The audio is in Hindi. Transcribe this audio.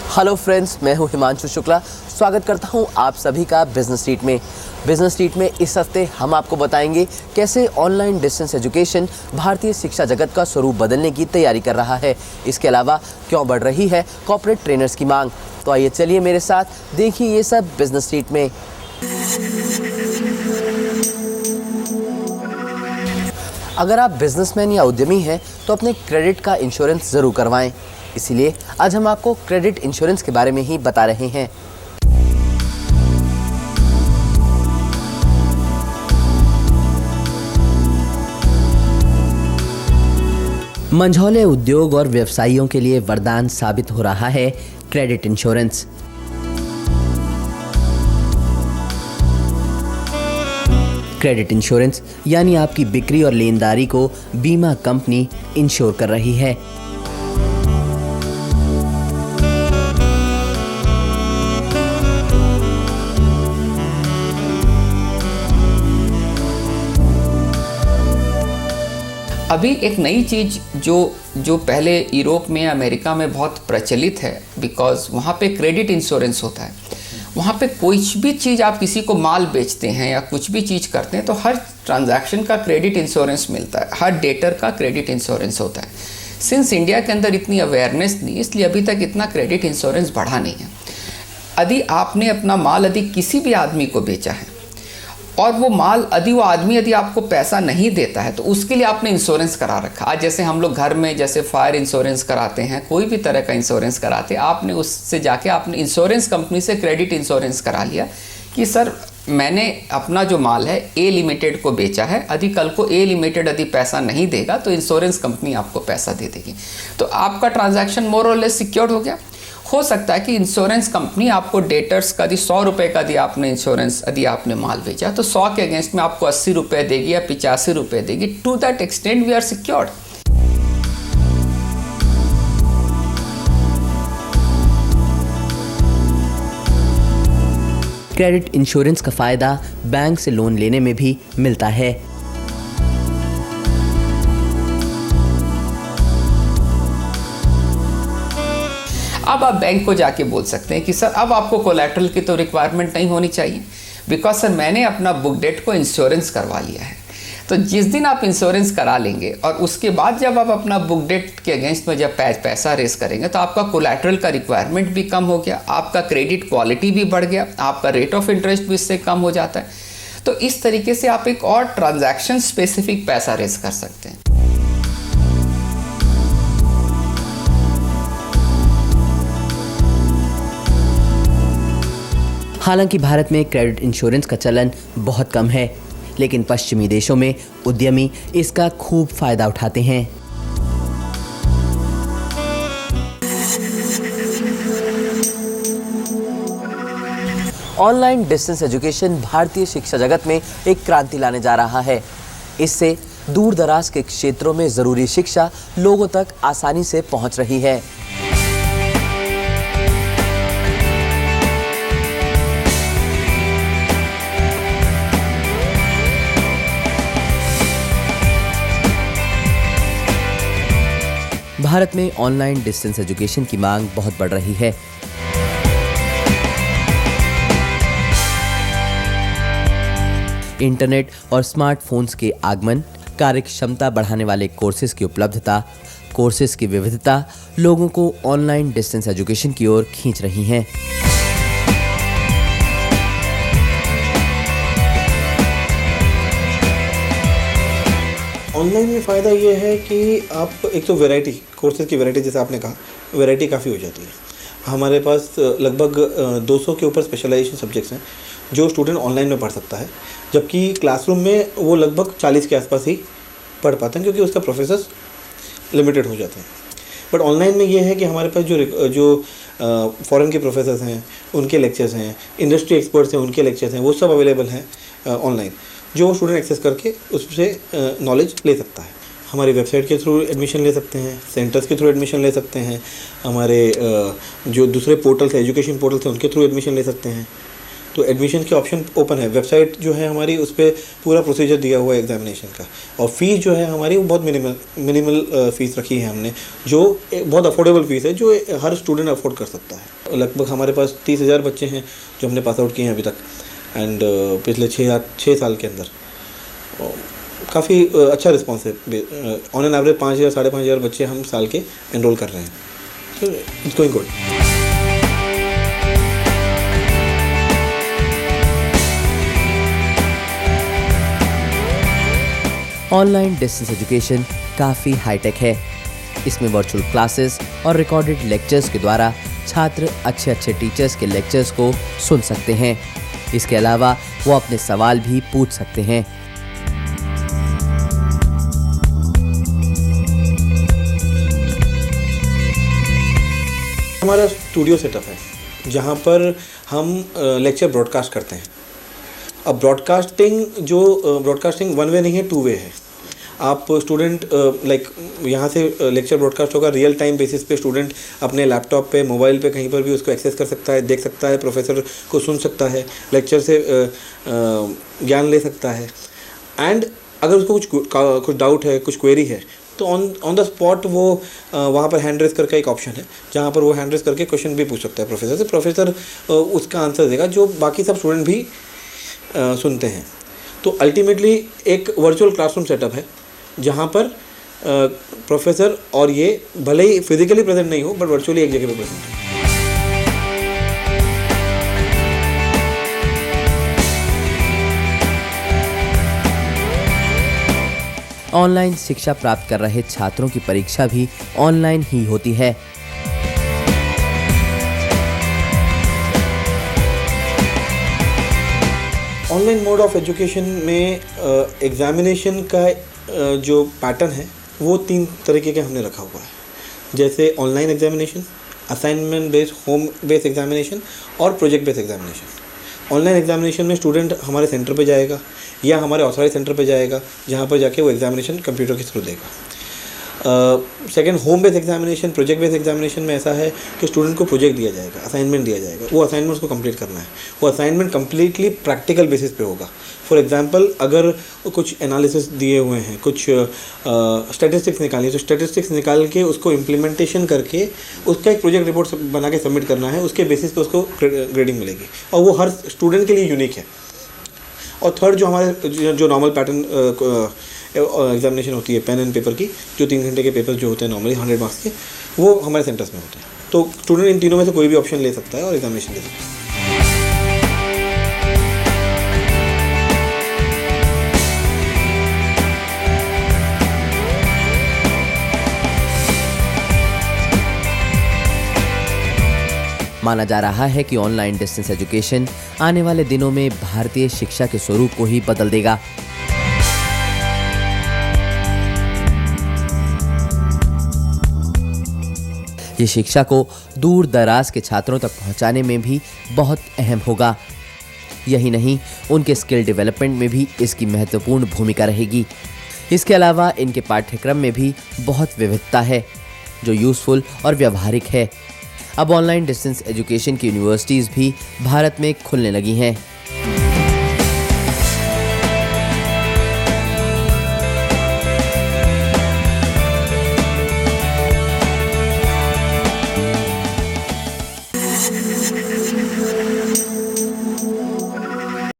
हेलो फ्रेंड्स, मैं हूं हिमांशु शुक्ला। स्वागत करता हूं आप सभी का बिजनेस स्ट्रीट में। बिजनेस स्ट्रीट में इस हफ्ते हम आपको बताएंगे कैसे ऑनलाइन डिस्टेंस एजुकेशन भारतीय शिक्षा जगत का स्वरूप बदलने की तैयारी कर रहा है। इसके अलावा क्यों बढ़ रही है कॉर्पोरेट ट्रेनर्स की मांग। तो आइए चलिए मेरे साथ देखिए ये सब बिजनेस स्ट्रीट में। अगर आप बिजनेसमैन या उद्यमी हैं तो अपने क्रेडिट का इंश्योरेंस ज़रूर करवाएं। इसीलिए आज हम आपको क्रेडिट इंश्योरेंस के बारे में ही बता रहे हैं। मंझौले उद्योग और व्यवसायियों के लिए वरदान साबित हो रहा है क्रेडिट इंश्योरेंस। क्रेडिट इंश्योरेंस यानी आपकी बिक्री और लेनदारी को बीमा कंपनी इंश्योर कर रही है। अभी एक नई चीज़ जो पहले यूरोप में अमेरिका में बहुत प्रचलित है, बिकॉज वहाँ पे क्रेडिट इंश्योरेंस होता है। वहाँ पे कोई भी चीज़ आप किसी को माल बेचते हैं या कुछ भी चीज़ करते हैं तो हर ट्रांजैक्शन का क्रेडिट इंश्योरेंस मिलता है, हर डेटर का क्रेडिट इंश्योरेंस होता है। सिंस इंडिया के अंदर इतनी अवेयरनेस नहीं, इसलिए अभी तक इतना क्रेडिट इंश्योरेंस बढ़ा नहीं है। यदि आपने अपना माल यदि किसी भी आदमी को बेचा है और वो माल वो आदमी यदि आपको पैसा नहीं देता है तो उसके लिए आपने इंश्योरेंस करा रखा। आज जैसे हम लोग घर में जैसे फायर इंश्योरेंस कराते हैं, कोई भी तरह का इंश्योरेंस कराते हैं, आपने उससे जाके आपने इंश्योरेंस कंपनी से क्रेडिट इंश्योरेंस करा लिया कि सर मैंने अपना जो माल है ए लिमिटेड को बेचा है, यदि कल को ए लिमिटेड यदि पैसा नहीं देगा तो इंश्योरेंस कंपनी आपको पैसा दे देगी। तो आपका ट्रांजैक्शन मोर और लेस सिक्योर्ड हो गया। हो सकता है कि इंश्योरेंस कंपनी आपको डेटर्स का यदि 100 रुपये का यदि आपने इंश्योरेंस यदि आपने माल बेचा तो 100 के अगेंस्ट में आपको 80 रुपये देगी या 85 रुपये देगी। To that extent we are secured. Credit insurance का फायदा बैंक से लोन लेने में भी मिलता है। अब आप बैंक को जाके बोल सकते हैं कि सर अब आपको कोलैटरल की तो रिक्वायरमेंट नहीं होनी चाहिए, बिकॉज सर मैंने अपना बुक डेट को इंश्योरेंस करवा लिया है। तो जिस दिन आप इंश्योरेंस करा लेंगे और उसके बाद जब आप अपना बुक डेट के अगेंस्ट में जब पैसा रेस करेंगे तो आपका कोलैटरल का रिक्वायरमेंट भी कम हो गया, आपका क्रेडिट क्वालिटी भी बढ़ गया, आपका रेट ऑफ इंटरेस्ट भी इससे कम हो जाता है। तो इस तरीके से आप एक और ट्रांजैक्शन स्पेसिफिक पैसा रेस कर सकते हैं। हालांकि भारत में क्रेडिट इंश्योरेंस का चलन बहुत कम है, लेकिन पश्चिमी देशों में उद्यमी इसका खूब फायदा उठाते हैं। ऑनलाइन डिस्टेंस एजुकेशन भारतीय शिक्षा जगत में एक क्रांति लाने जा रहा है। इससे दूर दराज के क्षेत्रों में जरूरी शिक्षा लोगों तक आसानी से पहुंच रही है। भारत में ऑनलाइन डिस्टेंस एजुकेशन की मांग बहुत बढ़ रही है। इंटरनेट और स्मार्टफोन्स के आगमन, कार्यक्षमता बढ़ाने वाले कोर्सेज की उपलब्धता, कोर्सेज की विविधता लोगों को ऑनलाइन डिस्टेंस एजुकेशन की ओर खींच रही हैं। ऑनलाइन में फ़ायदा ये है कि आप एक तो वैरायटी, कोर्सेज की वैरायटी जैसे आपने कहा, वैरायटी काफ़ी हो जाती है। हमारे पास लगभग 200 के ऊपर स्पेशलाइजेशन सब्जेक्ट्स हैं जो स्टूडेंट ऑनलाइन में पढ़ सकता है, जबकि क्लासरूम में वो लगभग 40 के आसपास ही पढ़ पाते हैं क्योंकि उसका प्रोफेसर्स लिमिटेड हो जाते हैं। बट ऑनलाइन में ये है कि हमारे पास जो फॉरेन के प्रोफेसर्स हैं उनके लेक्चर्स हैं, इंडस्ट्री एक्सपर्ट्स हैं उनके लेक्चर्स हैं, वो सब अवेलेबल हैं ऑनलान, जो स्टूडेंट एक्सेस करके उससे नॉलेज ले सकता है। हमारी वेबसाइट के थ्रू एडमिशन ले सकते हैं, सेंटर्स के थ्रू एडमिशन ले सकते हैं, हमारे जो दूसरे पोर्टल्स हैं, एजुकेशन पोर्टल्स हैं, उनके थ्रू एडमिशन ले सकते हैं। तो एडमिशन के ऑप्शन ओपन है। वेबसाइट जो है हमारी, उस पर पूरा प्रोसीजर दिया हुआ है एग्जामिनेशन का। और फ़ीस जो है हमारी वो बहुत मिनिमल फ़ीस रखी है हमने, जो बहुत अफोर्डेबल फ़ीस है, जो हर स्टूडेंट अफोर्ड कर सकता है। लगभग हमारे पास 30,000 बच्चे हैं जो हमने पास आउट किए हैं अभी तक, एंड पिछले 6 साल के अंदर काफ़ी अच्छा रिस्पॉन्स है। ऑन एन एवरेज 5,000 साढ़े 5,000 बच्चे हम साल के एनरोल कर रहे हैं। तो it's going good. Online distance education काफ़ी हाईटेक है। इसमें वर्चुअल क्लासेस और रिकॉर्डेड लेक्चर्स के द्वारा छात्र अच्छे टीचर्स के लेक्चर्स को सुन सकते हैं। इसके अलावा वो अपने सवाल भी पूछ सकते हैं। हमारा स्टूडियो सेटअप है जहाँ पर हम लेक्चर ब्रॉडकास्ट करते हैं। अब ब्रॉडकास्टिंग वन वे नहीं है, टू वे है। आप स्टूडेंट यहाँ से लेक्चर ब्रॉडकास्ट होगा, रियल टाइम बेसिस पे स्टूडेंट अपने लैपटॉप पे, मोबाइल पे, कहीं पर भी उसको एक्सेस कर सकता है, देख सकता है, प्रोफेसर को सुन सकता है, लेक्चर से ज्ञान ले सकता है। एंड अगर उसको कुछ डाउट है, कुछ क्वेरी है, तो ऑन द स्पॉट वो वहाँ पर हैंड रेस करके एक ऑप्शन है जहाँ पर वो हैंड रेस करके क्वेश्चन भी पूछ सकता है प्रोफेसर से। प्रोफेसर उसका आंसर देगा जो बाकी सब स्टूडेंट भी सुनते हैं। तो अल्टीमेटली एक वर्चुअल क्लासरूम सेटअप है जहाँ पर प्रोफेसर और ये भले ही फिजिकली प्रेजेंट नहीं हो, बट वर्चुअली एक जगह पे प्रेजेंट है। ऑनलाइन शिक्षा प्राप्त कर रहे छात्रों की परीक्षा भी ऑनलाइन ही होती है। ऑनलाइन मोड ऑफ एजुकेशन में एग्जामिनेशन का जो पैटर्न है वो 3 तरीके के हमने रखा हुआ है। जैसे online examination, assignment based home based examination और project based examination. Online examination में स्टूडेंट हमारे सेंटर पे जाएगा या हमारे ऑथराइज सेंटर पे जाएगा जहाँ पर जाके वो एग्जामिनेशन कंप्यूटर के थ्रू देगा। Second, home based examination, project based examination में ऐसा है कि स्टूडेंट को प्रोजेक्ट दिया जाएगा, असाइनमेंट दिया जाएगा, वो असाइनमेंट उसको कंप्लीट करना है। वो असाइनमेंट कम्प्लीटली प्रैक्टिकल बेसिस पे होगा। फॉर एग्जांपल, अगर कुछ एनालिसिस दिए हुए हैं, कुछ स्टैटिस्टिक्स निकाली है, तो स्टैटिस्टिक्स निकाल के उसको इम्प्लीमेंटेशन करके उसका एक प्रोजेक्ट रिपोर्ट बना के सबमिट करना है। उसके बेसिस पे उसको ग्रेडिंग मिलेगी और वो हर स्टूडेंट के लिए यूनिक है। और थर्ड, जो हमारे जो नॉर्मल पैटर्न एग्जामिनेशन होती है पेन एंड पेपर की, जो 3 घंटे के पेपर जो होते हैं नॉर्मली 100 मार्क्स के, वो हमारे सेंटर्स में होते हैं। तो स्टूडेंट इन तीनों में से कोई भी ऑप्शन ले सकता है और एग्जामिनेशन दे सकता है। माना जा रहा है कि ऑनलाइन डिस्टेंस एजुकेशन आने वाले दिनों में भारतीय शिक्षा के स्वरूप को ही बदल देगा। ये शिक्षा को दूर दराज के छात्रों तक पहुंचाने में भी बहुत अहम होगा। यही नहीं, उनके स्किल डेवलपमेंट में भी इसकी महत्वपूर्ण भूमिका रहेगी। इसके अलावा इनके पाठ्यक्रम में भी बहुत विविधता है जो यूजफुल और व्यावहारिक है। अब ऑनलाइन डिस्टेंस एजुकेशन की यूनिवर्सिटीज़ भी भारत में खुलने लगी हैं।